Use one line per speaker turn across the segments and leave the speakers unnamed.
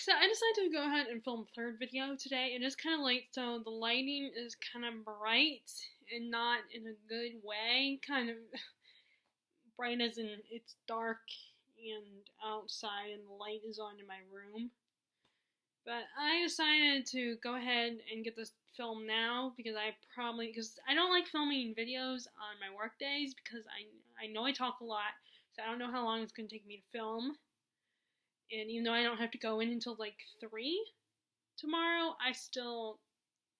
So I decided to go ahead and film a third video today. It is kind of late, so the lighting is kind of bright and not in a good way. Kind of bright as in it's dark and outside and the light is on in my room. But I decided to go ahead and get this film now because I don't like filming videos on my work days because I know I talk a lot, so I don't know how long it's going to take me to film. And even though I don't have to go in until like 3 tomorrow, I still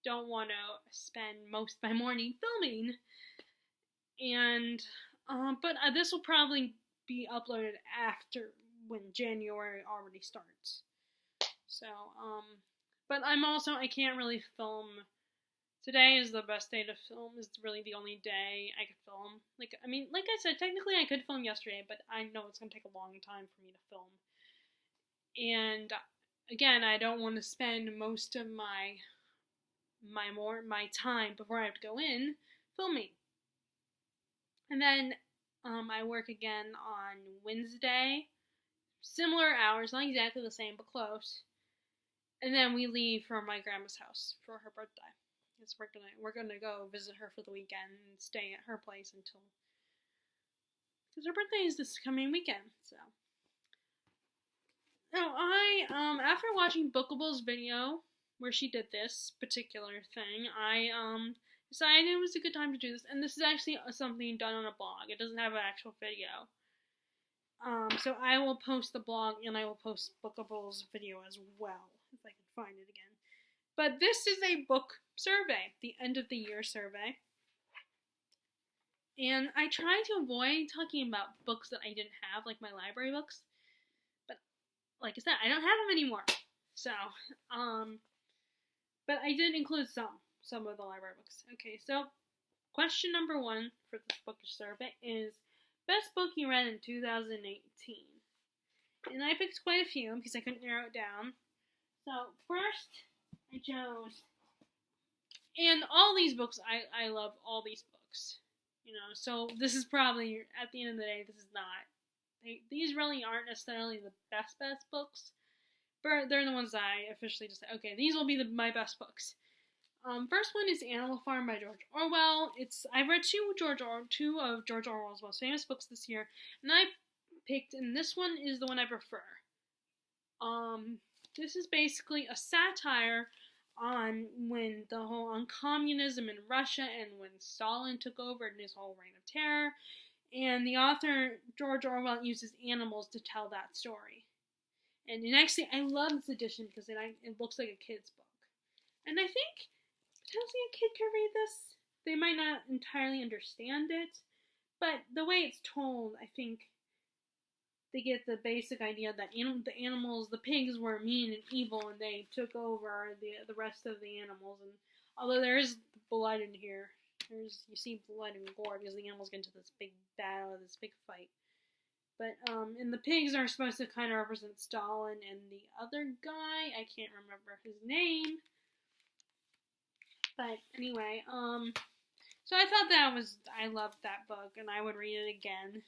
don't want to spend most of my morning filming. And but this will probably be uploaded after when January already starts. So but I can't really film. Today is the best day to film. It's really the only day I could film. Like I said, technically I could film yesterday, but I know it's gonna take a long time for me to film. And again, I don't want to spend most of my time before I have to go in filming. And then I work again on Wednesday, similar hours, not exactly the same, but close. And then we leave for my grandma's house for her birthday. We're gonna go visit her for the weekend and stay at her place because her birthday is this coming weekend. So. Now, after watching Bookable's video, where she did this particular thing, I, decided it was a good time to do this, and this is actually something done on a blog. It doesn't have an actual video. So I will post the blog, and I will post Bookable's video as well, if I can find it again. But this is a book survey, the end of the year survey. And I try to avoid talking about books that I didn't have, like my library books. Like I said, I don't have them anymore. So, but I did include some of the library books. Okay, so question number 1 for this Bookish survey is best book you read in 2018. And I picked quite a few because I couldn't narrow it down. So first, I chose, and all these books, I love all these books. So this is probably, at the end of the day, this is not. These really aren't necessarily the best books, but they're the ones that I officially just say, okay, these will be my best books. First one is Animal Farm by George Orwell. I've read two of George Orwell's most famous books this year, and this one is the one I prefer. This is basically a satire on communism in Russia and when Stalin took over and his whole reign of terror. And the author, George Orwell, uses animals to tell that story. And actually, I love this edition because it looks like a kid's book. And I think potentially a kid could read this. They might not entirely understand it, but the way it's told, I think they get the basic idea that the pigs were mean and evil, and they took over the rest of the animals. And although there is blood in here, you see blood and gore because the animals get into this big battle, this big fight. But, and the pigs are supposed to kind of represent Stalin and the other guy, I can't remember his name. But anyway, so I thought I loved that book and I would read it again.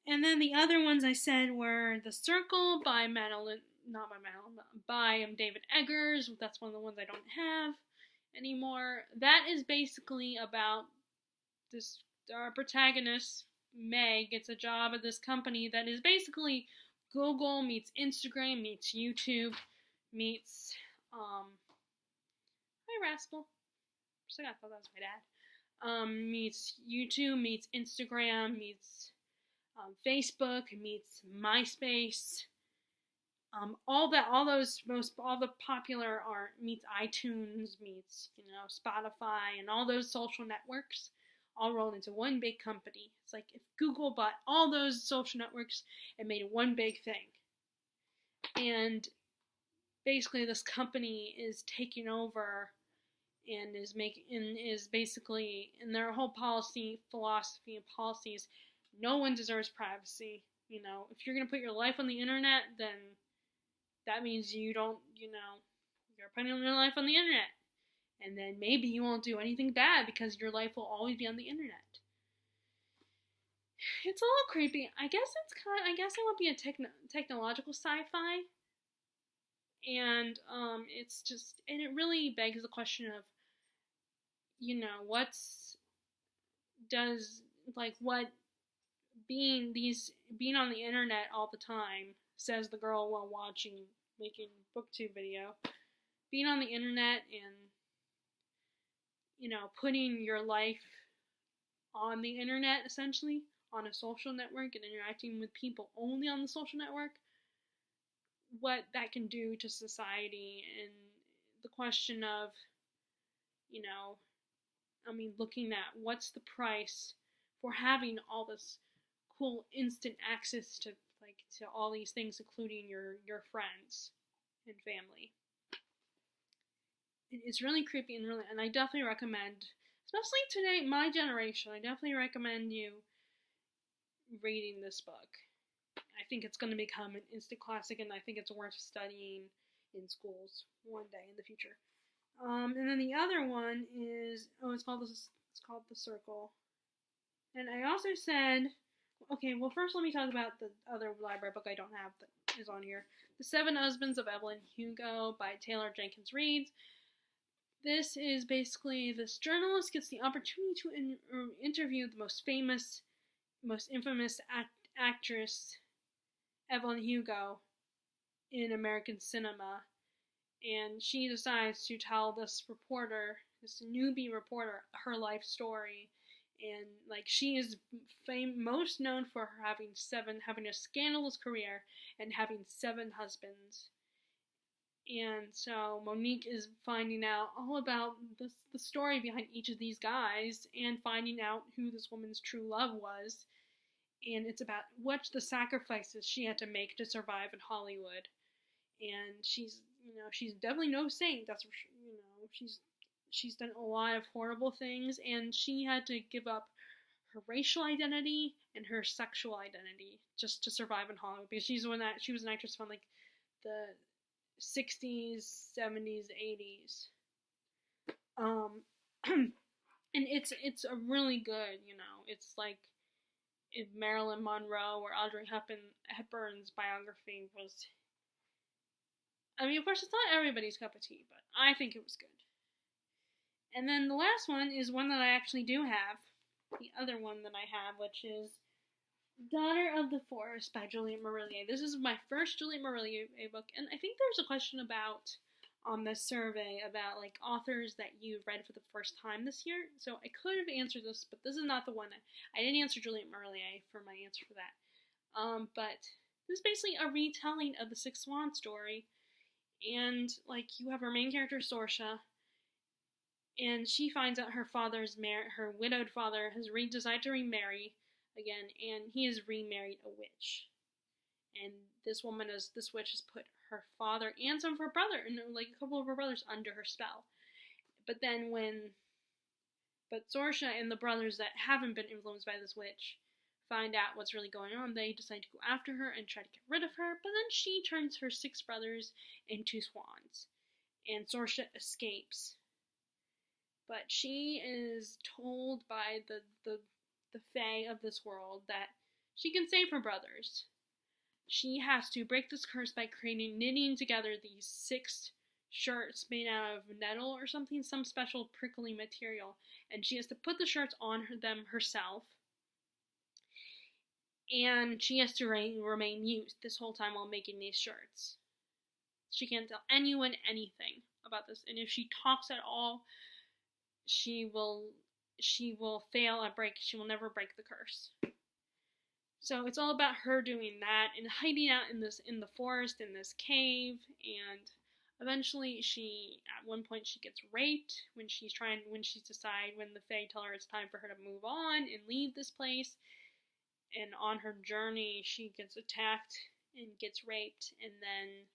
And then the other ones I said were The Circle by David Eggers. That's one of the ones I don't have anymore. That is basically about our protagonist, Meg, gets a job at this company that is basically Google meets Instagram meets YouTube meets hi Rascal. I thought that was my dad. Meets YouTube meets Instagram meets Facebook meets MySpace. All the popular art meets iTunes, meets, Spotify, and all those social networks all rolled into one big company. It's like if Google bought all those social networks and made one big thing. And basically this company is taking over and is basically, in their whole philosophy and policies, no one deserves privacy. If you're going to put your life on the internet, then that means you're putting your life on the internet. And then maybe you won't do anything bad because your life will always be on the internet. It's a little creepy. I guess it would be a technological sci-fi. And it's just, and it really begs the question of, what's does like what being on the internet all the time, says the girl while making booktube video, being on the internet and putting your life on the internet, essentially on a social network and interacting with people only on the social network, what that can do to society, and the question of, looking at what's the price for having all this cool instant access to all these things, including your friends and family. It's really creepy, and I definitely recommend, especially today, my generation, I definitely recommend you reading this book. I think it's going to become an instant classic, and I think it's worth studying in schools one day in the future. And then the other one is, it's called The Circle. And I also said, okay, well, first let me talk about the other library book I don't have that is on here. The Seven Husbands of Evelyn Hugo by Taylor Jenkins Reid. This is basically, this journalist gets the opportunity to interview the most famous, most infamous actress, Evelyn Hugo, in American cinema. And she decides to tell this newbie reporter, her life story. And she is most known for her having a scandalous career and having 7 husbands. And so Monique is finding out all about the story behind each of these guys, and finding out who this woman's true love was. And it's about what the sacrifices she had to make to survive in Hollywood. And she's definitely no saint. That's for sure. She's done a lot of horrible things, and she had to give up her racial identity and her sexual identity just to survive in Hollywood, because she was an actress from the 60s, 70s, 80s. And it's a really good, it's like if Marilyn Monroe or Audrey Hepburn's biography was. I mean, of course, it's not everybody's cup of tea, but I think it was good. And then the last one is one that I actually do have. The other one that I have, which is Daughter of the Forest by Juliette Marillier. This is my first Juliette Marillier book, and I think there's a question about, on this survey, about authors that you've read for the first time this year. So I could have answered this, but this is not the one. I didn't answer Juliette Marillier for my answer for that. But this is basically a retelling of the Six Swan story. And you have her main character, Sorsha, and she finds out her widowed father has decided to remarry again, and he has remarried a witch. And this witch has put her father and some of her brother, and a couple of her brothers, under her spell. But Sorsha and the brothers that haven't been influenced by this witch find out what's really going on. They decide to go after her and try to get rid of her, but then she turns her 6 brothers into swans, and Sorsha escapes. But she is told by the fae of this world that she can save her brothers. She has to break this curse by knitting together these 6 shirts made out of nettle or something, some special prickly material, and she has to put the shirts on them herself. And she has to remain mute this whole time while making these shirts. She can't tell anyone anything about this, and if she talks at all, she will fail at she will never break the curse. So it's all about her doing that and hiding out in the forest, in this cave, and eventually at one point she gets raped when the fae tell her it's time for her to move on and leave this place. And on her journey, she gets attacked and gets raped, and then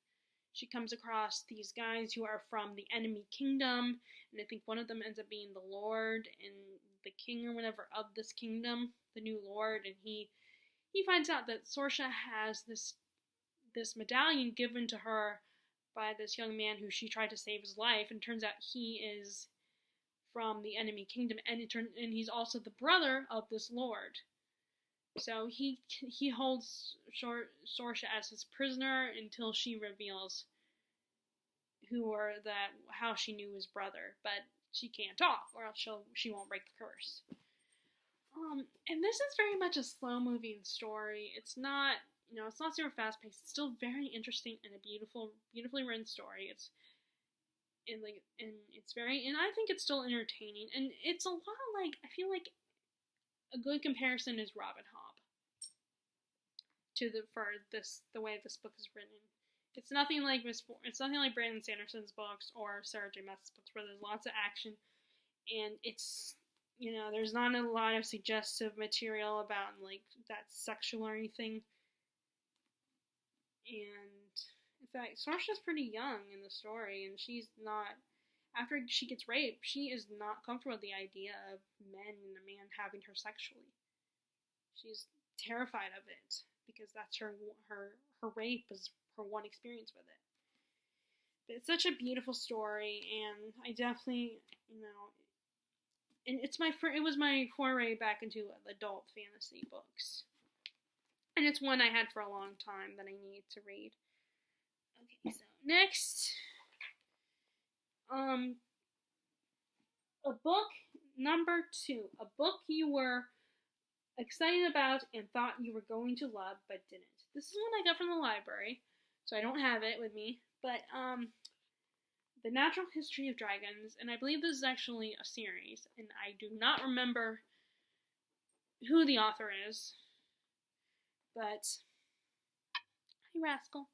she comes across these guys who are from the enemy kingdom, and I think one of them ends up being the lord and the king or whatever of this kingdom, the new lord, and he finds out that Sorsha has this medallion given to her by this young man who she tried to save his life, and turns out he is from the enemy kingdom, and he's also the brother of this lord. So he holds Sorsha as his prisoner until she reveals how she knew his brother, but she can't talk, or else she won't break the curse. And this is very much a slow moving story. It's not, it's not super fast paced. It's still very interesting and a beautifully written story. And I think it's still entertaining, and it's a lot like, I feel like a good comparison is Robin Hobb the way this book is written. It's nothing like Brandon Sanderson's books or Sarah J. Maas's books, where there's lots of action, and it's, there's not a lot of suggestive material about like that sexual or anything. And in fact, Saoirse's pretty young in the story, and she's not. After she gets raped, she is not comfortable with the idea of a man having her sexually. She's terrified of it because that's her rape is her one experience with it. But it's such a beautiful story, and I definitely, and it was my foray back into adult fantasy books. And it's one I had for a long time that I need to read. Okay, so next, a book number 2, a book you were excited about and thought you were going to love but didn't. This is one I got from the library, so I don't have it with me, but The Natural History of Dragons, and I believe this is actually a series, and I do not remember who the author is, but hey, rascal.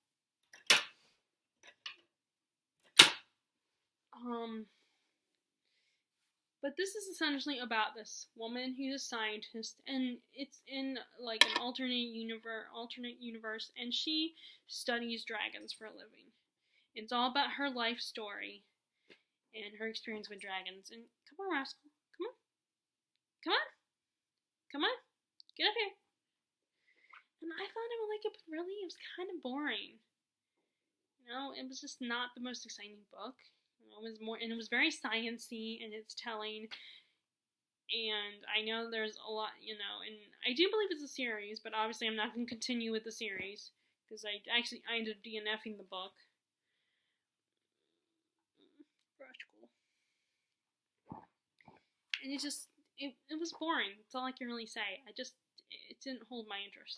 But this is essentially about this woman who's a scientist, and it's in like an alternate universe, and she studies dragons for a living. It's all about her life story and her experience with dragons. And come on, rascal, come on, get up here. And I thought I would like it, but really, it was kind of boring. It was just not the most exciting book. It was very sciencey in its telling, and I know there's a lot, and I do believe it's a series, but obviously I'm not going to continue with the series, because I ended up DNFing the book. And it was boring. That's all I can really say. It didn't hold my interest.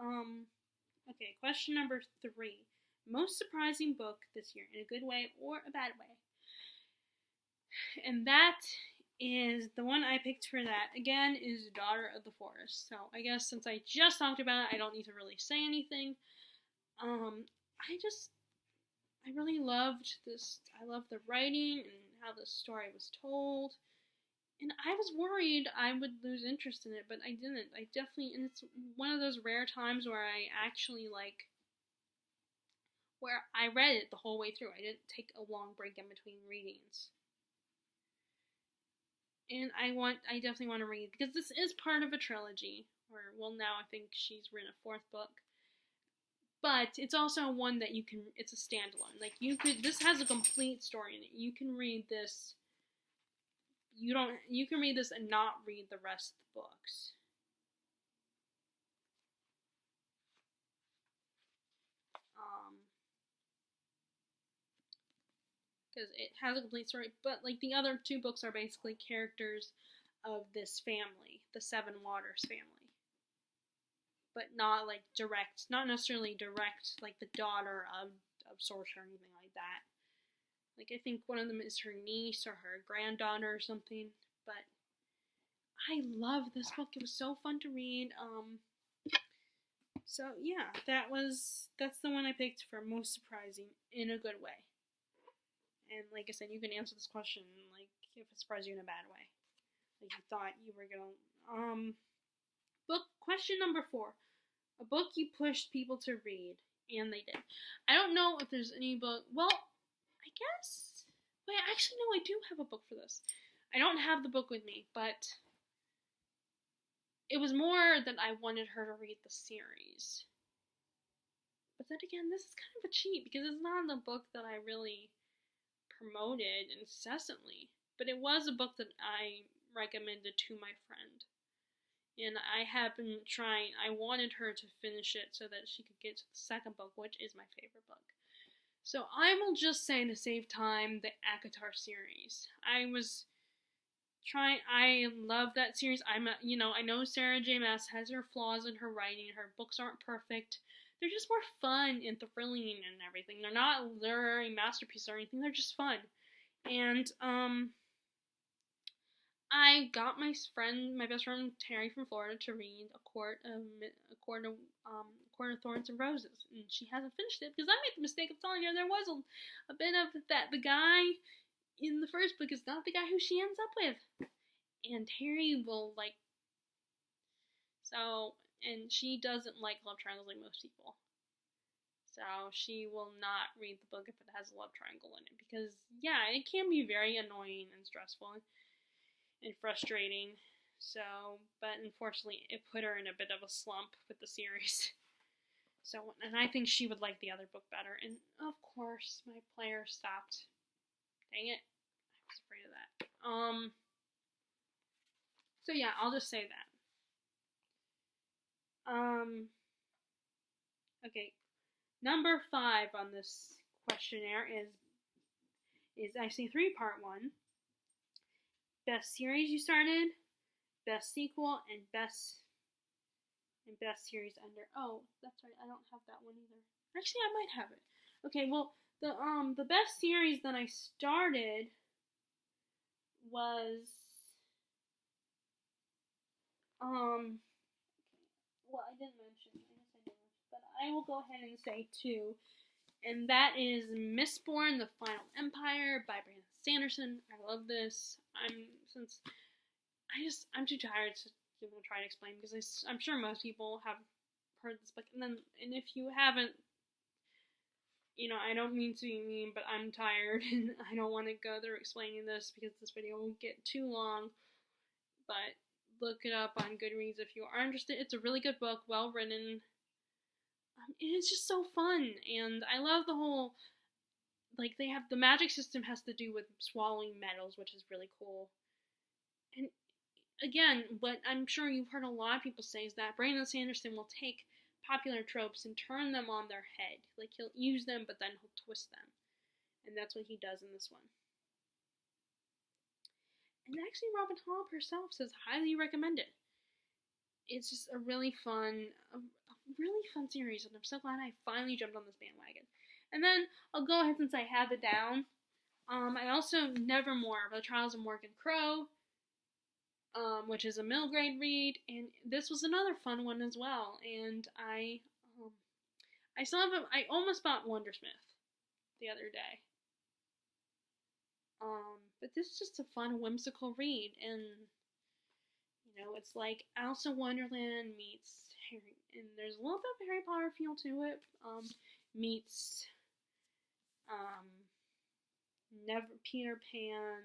Okay, question number 3. Most surprising book this year, in a good way or a bad way. And that is the one I picked for that, again, is Daughter of the Forest. So I guess since I just talked about it, I don't need to really say anything. I really loved this. I loved the writing and how the story was told. And I was worried I would lose interest in it, but I didn't. And it's one of those rare times where I actually where I read it the whole way through. I didn't take a long break in between readings. And I definitely want to read, because this is part of a trilogy, now I think she's written a 4th book. But it's also one that it's a standalone. This has a complete story in it. You can read this. You can read this and not read the rest of the books. Because it has a complete story, but the other 2 books are basically characters of this family, the Seven Waters family, but not not necessarily direct, like the daughter of Sorcerer or anything like that. I think one of them is her niece or her granddaughter or something, but I love this book. It was so fun to read. So yeah, that's the one I picked for most surprising in a good way. And like I said, you can answer this question if it surprised you in a bad way. You thought you were gonna. Book question number 4. A book you pushed people to read, and they did. I don't know if there's any book. Well, I guess. Wait, actually, no, I do have a book for this. I don't have the book with me, but it was more that I wanted her to read the series. But then again, this is kind of a cheat, because it's not the book that I really promoted incessantly, but it was a book that I recommended to my friend, And I have been trying, I wanted her to finish it so that she could get to the second book, which is my favorite book. So I will just say, to save time, the ACOTAR series. I love that series. I know Sarah J. Maas has her flaws in her writing. Her books aren't perfect. They're just more fun and thrilling and everything. They're not literary masterpieces or anything. They're just fun. And, I got my best friend Terry from Florida, to read A Court of Thorns and Roses, and she hasn't finished it because I made the mistake of telling her there was a bit of that. The guy in the first book is not the guy who she ends up with, and Terry will and she doesn't like love triangles like most people. So she will not read the book if it has a love triangle in it, because yeah, it can be very annoying and stressful and frustrating. So, but unfortunately, it put her in a bit of a slump with the series. So, and I think she would like the other book better. And of course, my player stopped. Dang it. I was afraid of that. So yeah, I'll just say that. Okay. Number 5 on this questionnaire is actually 3-part one. Best series you started, best sequel, and best series under. Oh, that's right. I don't have that one either. Actually, I might have it. Okay, well, the best series that I started was well, I didn't mention. I guess I didn't, but I will go ahead and say 2, and that is Mistborn: The Final Empire by Brandon Sanderson. I love this. I'm too tired to even try to explain, because I'm sure most people have heard this book, and if you haven't, I don't mean to be mean, but I'm tired and I don't want to go through explaining this because this video will get too long. But look it up on Goodreads if you are interested. It's a really good book, well written. It's just so fun, and I love the whole, they have the magic system has to do with swallowing metals, which is really cool. And again, what I'm sure you've heard a lot of people say is that Brandon Sanderson will take popular tropes and turn them on their head. He'll use them, but then he'll twist them. And that's what he does in this one. And actually, Robin Hobb herself says highly recommend it. It's just a really fun series, and I'm so glad I finally jumped on this bandwagon. And then I'll go ahead, since I have it down. I also Nevermore, The Trials of Morgan Crow, which is a middle grade read, and this was another fun one as well. And I still have I almost bought Wondersmith the other day. But this is just a fun, whimsical read, and it's like Alice in Wonderland meets Harry, and there's a little bit of Harry Potter feel to it. Meets Peter Pan.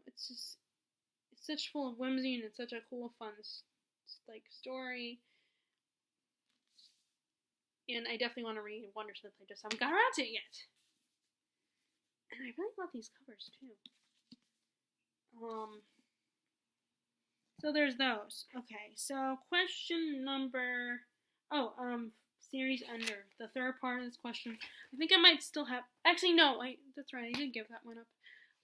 It's such full of whimsy, and it's such a cool, fun, story. And I definitely want to read Wondersmith. I just haven't got around to it yet. And I really love these covers too. So there's those. Okay, so question number. Series under. The third part of this question. I think I might still have. Actually, no. That's right. I did give that one up.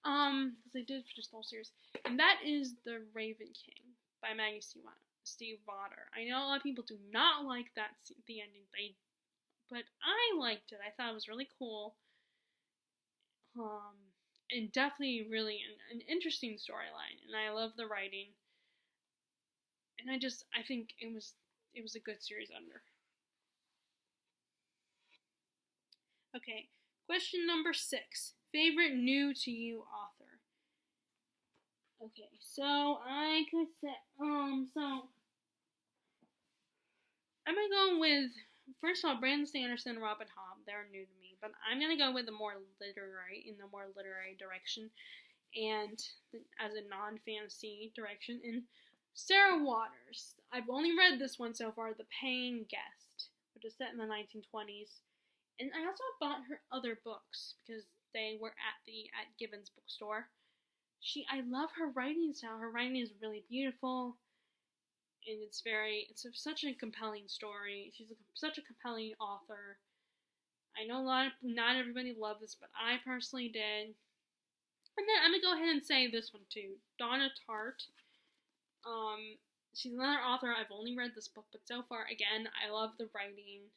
Because I did finish the whole series, and that is The Raven King by Maggie Steve Vaughter. I know a lot of people do not like the ending, but I liked it. I thought it was really cool. And definitely really an interesting storyline, and I love the writing. And I think it was a good series under. Okay, question number 6. Favorite new to you author? Okay, so I could say, so I'm gonna go with, first of all, Brandon Sanderson and Robin Hobb. They're new to me, but I'm gonna go with the more literary direction, and as a non-fantasy direction, and Sarah Waters. I've only read this one so far, The Paying Guest, which is set in the 1920s, and I also bought her other books because they were at Gibbons bookstore. I love her writing style. Her writing is really beautiful, and such a compelling story. She's such a compelling author. I know not everybody loved this, but I personally did. And then I'm gonna go ahead and say this one too, Donna Tartt. She's another author. I've only read this book, but so far, again, I love the writing.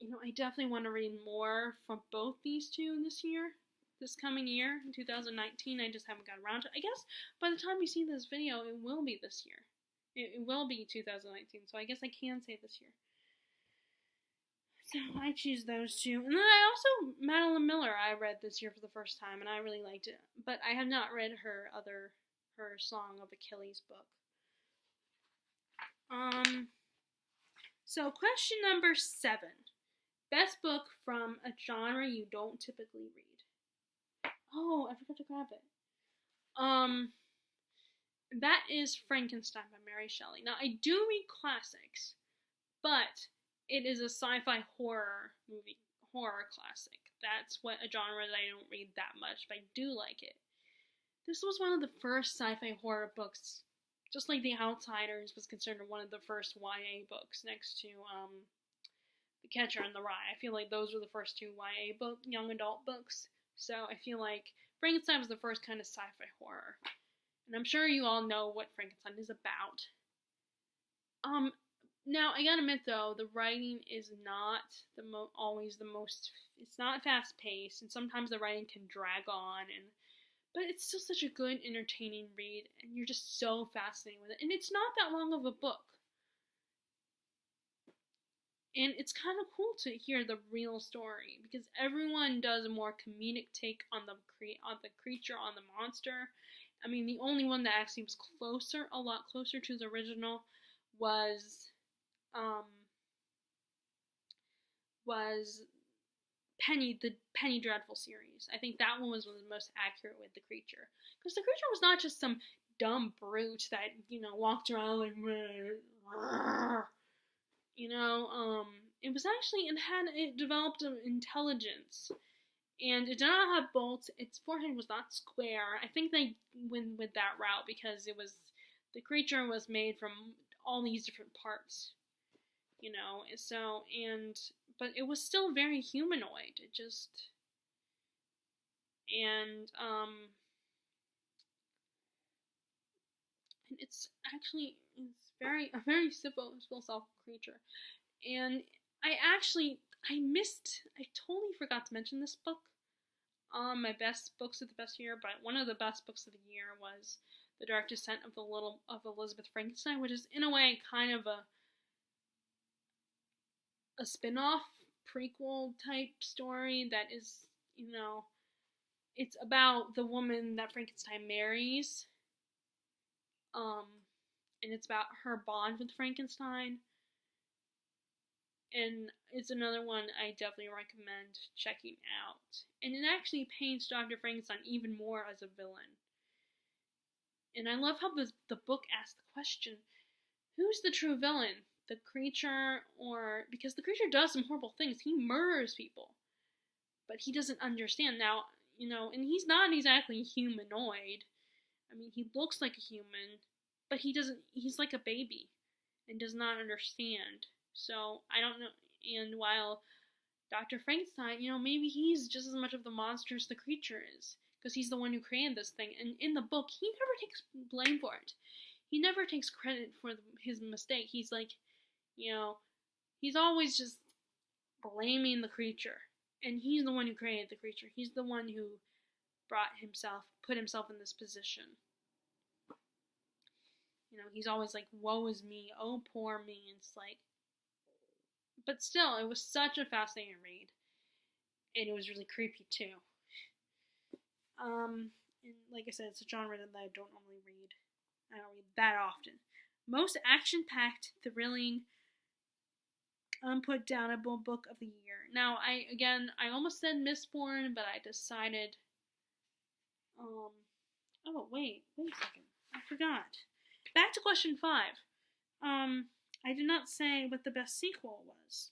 I definitely want to read more from both these two this coming year, in 2019. I just haven't got around to it. I guess by the time you see this video, it will be this year. It will be 2019, so I guess I can say this year. So I choose those two. And then I also, Madeline Miller, I read this year for the first time, and I really liked it. But I have not read her Song of Achilles book. So question number 7. Best book from a genre you don't typically read. Oh, I forgot to grab it. That is Frankenstein by Mary Shelley. Now, I do read classics, but it is a sci-fi horror classic. That's a genre that I don't read that much, but I do like it. This was one of the first sci-fi horror books, just like The Outsiders was considered one of the first YA books next to The Catcher in the Rye. I feel like those were the first 2 YA young adult books. So I feel like Frankenstein was the first kind of sci-fi horror. And I'm sure you all know what Frankenstein is about. Now, I gotta admit though, the writing is not always the most, it's not fast-paced, and sometimes the writing can drag on, but it's still such a good, entertaining read, and you're just so fascinated with it. And it's not that long of a book. And it's kind of cool to hear the real story, because everyone does a more comedic take on the creature, on the monster. I mean, the only one that actually was a lot closer to the original was the Penny Dreadful series. I think that one was the most accurate with the creature. Because the creature was not just some dumb brute that, walked around like, it was actually, it developed an intelligence. And it did not have bolts. Its forehead was not square. I think they went with that route because the creature was made from all these different parts. But it was still very humanoid. And it's a very philosophical creature. And I totally forgot to mention this book. My best books of the best year, but one of the best books of the year was The Dark Descent of Elizabeth Frankenstein, which is in a way kind of a spin-off prequel type story that is, it's about the woman that Frankenstein marries. And it's about her bond with Frankenstein. And it's another one I definitely recommend checking out. And it actually paints Dr. Frankenstein even more as a villain. And I love how the book asks the question, who's the true villain? The creature, because the creature does some horrible things. He murders people. But he doesn't understand. Now, and he's not exactly humanoid. I mean, he looks like a human, but he's like a baby and does not understand. So, I don't know, and while Dr. Frankenstein, maybe he's just as much of the monster as the creature is, because he's the one who created this thing, and in the book, he never takes blame for it. He never takes credit for his mistake. He's like, he's always just blaming the creature, and he's the one who created the creature. He's the one who put himself in this position. He's always like, woe is me, oh poor me, and it's like, but still, it was such a fascinating read. And it was really creepy, too. And like I said, it's a genre that I don't normally read. I don't read that often. Most action-packed, thrilling, unputdownable book of the year. Now, I almost said Mistborn, but I decided... oh, wait a second. I forgot. Back to question 5. I did not say what the best sequel was.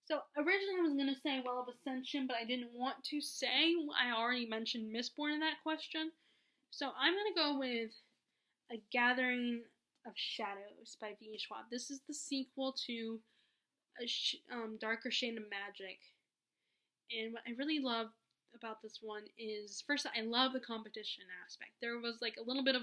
So originally I was going to say Well of Ascension, but I didn't want to say. I already mentioned Mistborn in that question. So I'm going to go with A Gathering of Shadows by V. Schwab. This is the sequel to Darker Shade of Magic. And what I really love about this one is, first, I love the competition aspect. There was like a little bit of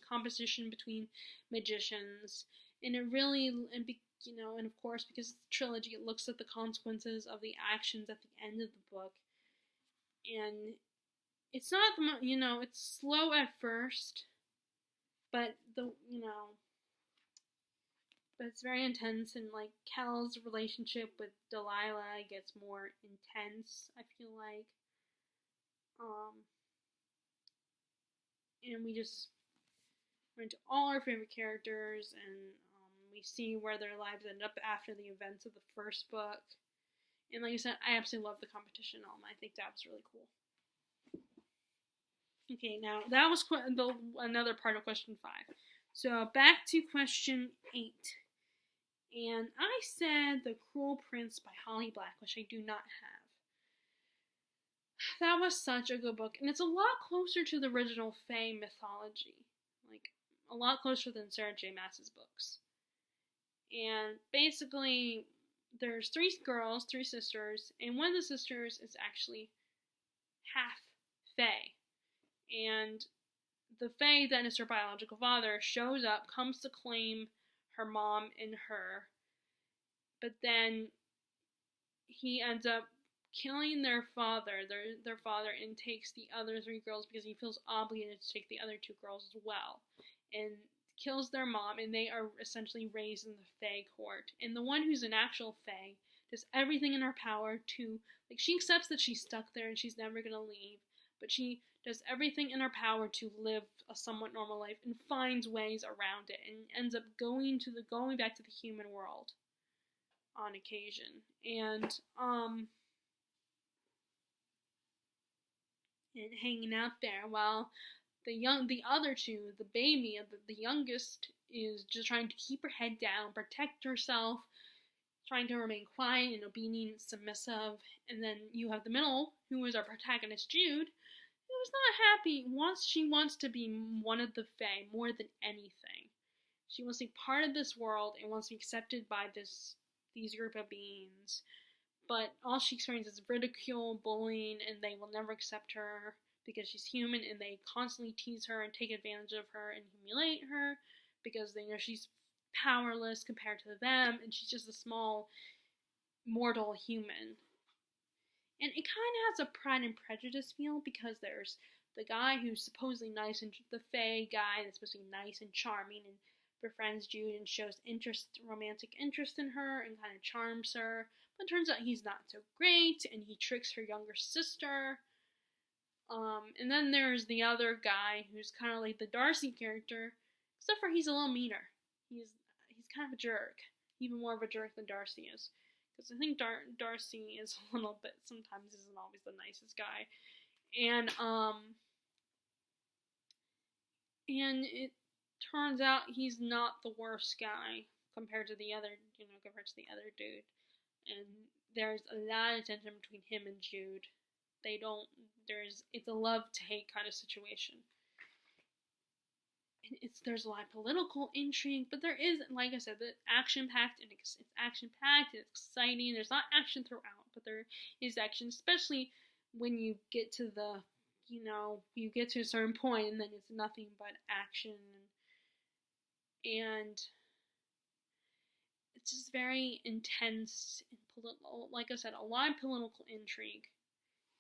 competition between magicians, and it really, and of course, because it's a trilogy, it looks at the consequences of the actions at the end of the book. And it's not, it's slow at first, but but it's very intense, and like Cal's relationship with Delilah gets more intense, I feel like. And we're into all our favorite characters, and we see where their lives end up after the events of the first book. And like I said, I absolutely love the competition element. I think that was really cool. Okay, now that was another part of question 5. So back to question 8. And I said The Cruel Prince by Holly Black, which I do not have. That was such a good book, and it's a lot closer to the original Fae mythology. Like, a lot closer than Sarah J. Maas's books. And basically, there's 3 girls, 3 sisters, and one of the sisters is actually half Fae. And the Fae that is her biological father shows up, comes to claim her mom and her, but then he ends up killing their father, and takes the other 3 girls because he feels obligated to take the other 2 girls as well, and kills their mom, and they are essentially raised in the Fae court. And the one who's an actual Fae does everything in her power to, like, she accepts that she's stuck there and she's never gonna leave, but she does everything in her power to live a somewhat normal life and finds ways around it, and ends up going back to the human world on occasion. And hanging out there while the other 2, the baby, the youngest, is just trying to keep her head down, protect herself, trying to remain quiet and obedient, submissive. And then you have the middle, who is our protagonist, Jude, who's not happy. She wants to be one of the Fae more than anything. She wants to be part of this world and wants to be accepted by these group of beings. But all she experiences is ridicule, bullying, and they will never accept her because she's human, and they constantly tease her and take advantage of her and humiliate her because they know she's powerless compared to them, and she's just a small, mortal human. And it kind of has a Pride and Prejudice feel, because there's the guy who's supposedly nice, and the Fae guy that's supposed to be nice and charming and befriends Jude and shows romantic interest in her and kind of charms her. But it turns out he's not so great, and he tricks her younger sister. And then there's the other guy who's kind of like the Darcy character, except for he's a little meaner. He's kind of a jerk, even more of a jerk than Darcy is. Because I think Darcy is a little bit, sometimes isn't always the nicest guy. And it turns out he's not the worst guy compared to the other dude. And there's a lot of tension between him and Jude. It's a love to hate kind of situation. And there's a lot of political intrigue, but there is, like I said, the action-packed, and it's action-packed, it's exciting. There's not action throughout, but there is action, especially when you get to you get to a certain point, and then it's nothing but action, and it's just very intense and political. Like I said, a lot of political intrigue,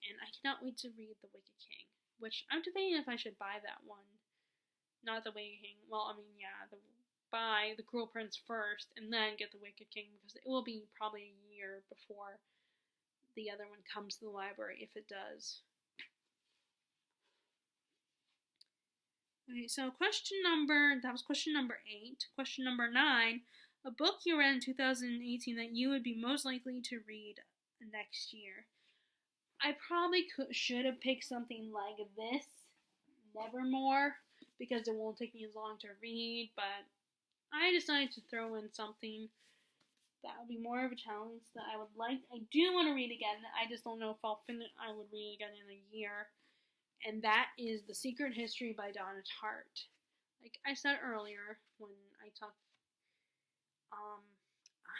and I cannot wait to read The Wicked King, which I'm debating if I should buy that one. Not The Wicked King. Well, I mean, yeah, buy The Cruel Prince first, and then get The Wicked King, because it will be probably a year before the other one comes to the library, if it does. Okay, so that was question number 8. Question number 9, a book you read in 2018 that you would be most likely to read next year. I probably should have picked something like this, Nevermore, because it won't take me as long to read, but I decided to throw in something That would be more of a challenge that I would like. I do want to read again. I just don't know if I'll finish. I would read again in a year. And that is The Secret History by Donna Tartt. Like I said earlier when I talked,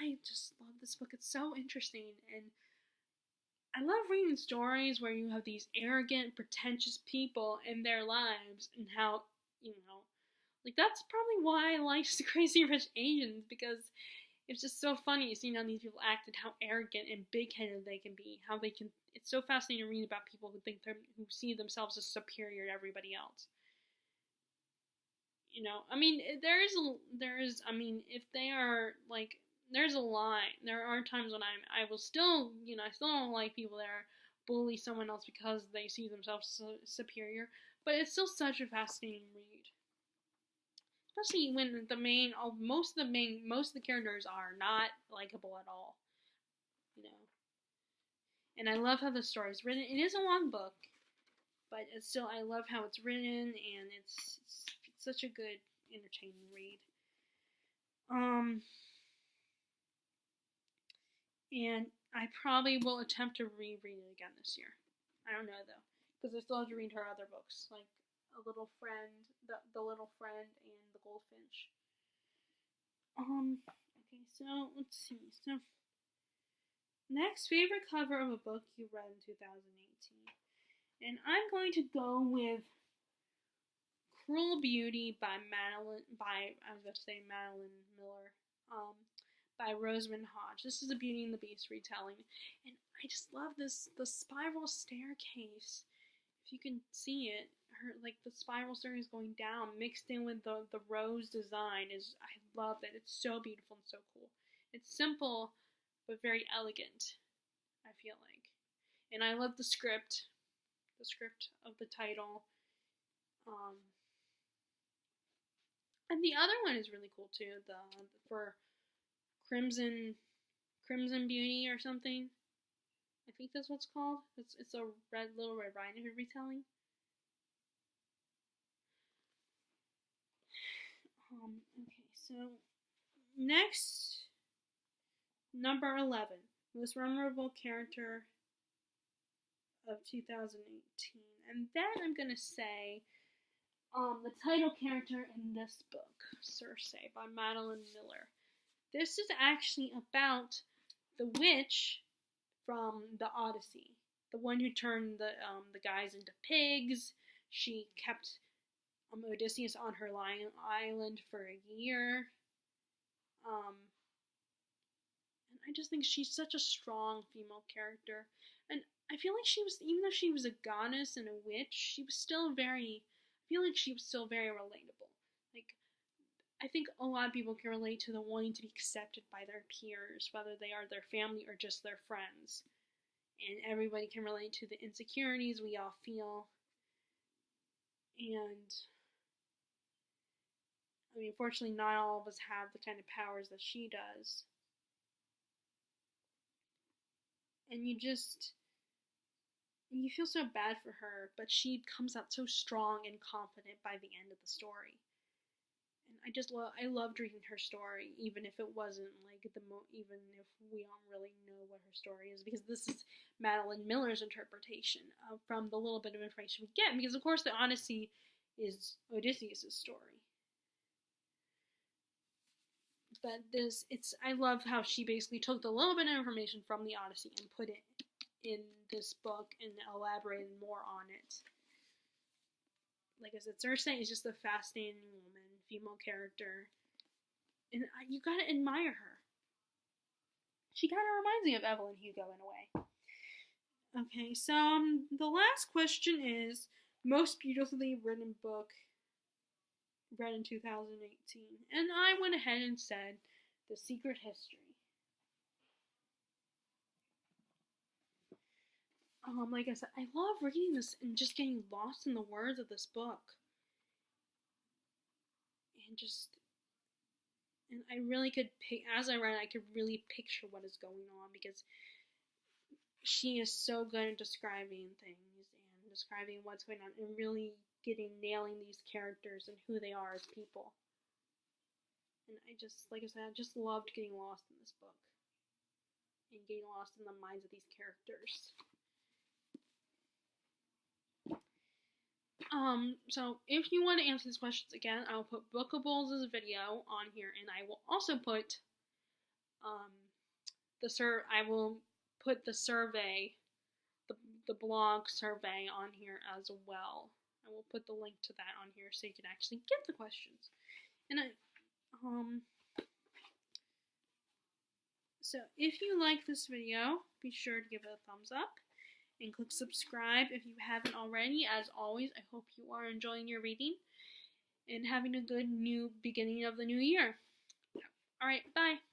I just love this book. It's so interesting, and I love reading stories where you have these arrogant, pretentious people in their lives, and how, like that's probably why I like The Crazy Rich Asians, because it's just so funny seeing how these people act and how arrogant and big-headed they can be. How they can. It's so fascinating to read about people who see themselves as superior to everybody else. I mean, if they are like, there's a line. There are times when I will still, I still don't like people that are bully someone else because they see themselves superior. But it's still such a fascinating read. Especially when most of the characters are not likable at all, And I love how the story is written. It is a long book, but it's still, I love how it's written, and it's such a good, entertaining read. And I probably will attempt to reread it again this year. I don't know though, because I still have to read her other books, like A Little Friend, the Little Friend, and The Goldfinch. Okay, so let's see. So, next, favorite cover of a book you read in 2018, and I'm going to go with Cruel Beauty by Madeline Miller. By Rosamund Hodge. This is a Beauty and the Beast retelling, and I just love the spiral staircase. If you can see it, the spiral staircase going down, mixed in with the rose design I love it. It's so beautiful and so cool. It's simple, but very elegant, I feel like. And I love the script of the title. And the other one is really cool too. For Crimson Beauty or something. I think that's what it's called. It's a Little Red Riding Hood retelling. Okay, so next, number 11, most memorable character of 2018, and then I'm gonna say, the title character in this book, Circe, by Madeline Miller. This is actually about the witch from the Odyssey, the one who turned the guys into pigs. She kept Odysseus on her island for a year. And I just think she's such a strong female character. And I feel like even though she was a goddess and a witch, she was still very relatable. Like, I think a lot of people can relate to the wanting to be accepted by their peers, whether they are their family or just their friends. And everybody can relate to the insecurities we all feel. And I mean, fortunately, not all of us have the kind of powers that she does. And you feel so bad for her, but she comes out so strong and confident by the end of the story. And I loved reading her story, even if it wasn't like even if we don't really know what her story is, because this is Madeline Miller's interpretation from the little bit of information we get, because of course the Odyssey is Odysseus' story. But I love how she basically took the little bit of information from the Odyssey and put it in this book and elaborated more on it. Like I said, Circe is just a fascinating woman, female character, and you gotta admire her. She kind of reminds me of Evelyn Hugo in a way. Okay, so the last question is most beautifully written book read in 2018, and I went ahead and said The Secret History. Like I said, I love reading this and just getting lost in the words of this book. And I really could as I read it, I could really picture what is going on, because she is so good at describing things and describing what's going on and really nailing these characters and who they are as people. And like I said, I just loved getting lost in this book. and getting lost in the minds of these characters. So if you want to answer these questions again, I will put Bookables' video on here, and I will also put I will put the survey, the blog survey on here as well. I will put the link to that on here so you can actually get the questions. And so if you like this video, be sure to give it a thumbs up and click subscribe if you haven't already. As always, I hope you are enjoying your reading and having a good new beginning of the new year. Alright, bye.